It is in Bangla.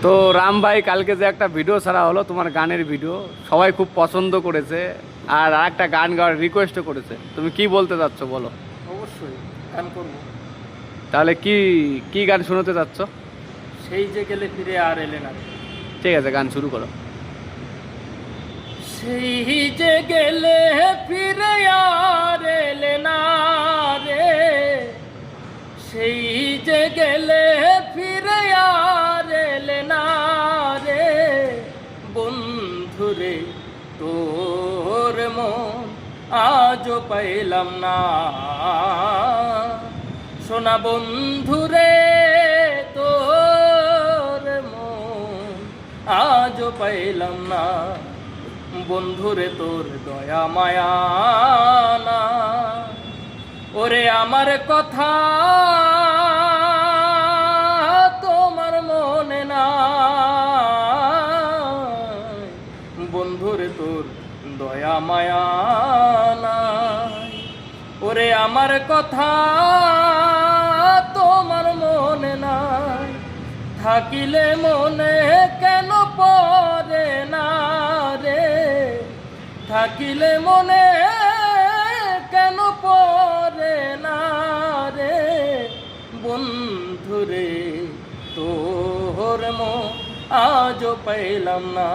তো রাম ভাই কালকে যে একটা ভিডিও ছাড়া হলো তোমার গানের ভিডিও, সবাই খুব পছন্দ করেছে আর একটা গান গাওয়ার রিকোয়েস্টও করেছে। তুমি কি বলতে চাচ্ছ বলো? অবশ্যই গান করব। তাহলে কি কি গান শোনাতে চাচ্ছ? সেই যে গেলে ফিরে আর এলে না। ঠিক আছে, গান শুরু করো। সেই যে গেলে ফিরে আর এলে না রে, সেই যে গেলে ফিরে আর এলে না রে, বন্ধুরে তোর মন আজও পাইলাম না। সোনা বন্ধুরে তোর মন আজও পাইলাম না। বন্ধুরে তোর দয়া মায়া না, ওরে আমার কথা তোমার মনে না। বন্ধুরে তোর দয়া মায়া না, ওরে আমার কথা তোমার মনে নাই। থাকিলে মনে কেন পড়ে না রে, থাকিলে মনে কেন পড়ে না রে, বন্ধুরে তোর মন আজও পাইলাম না।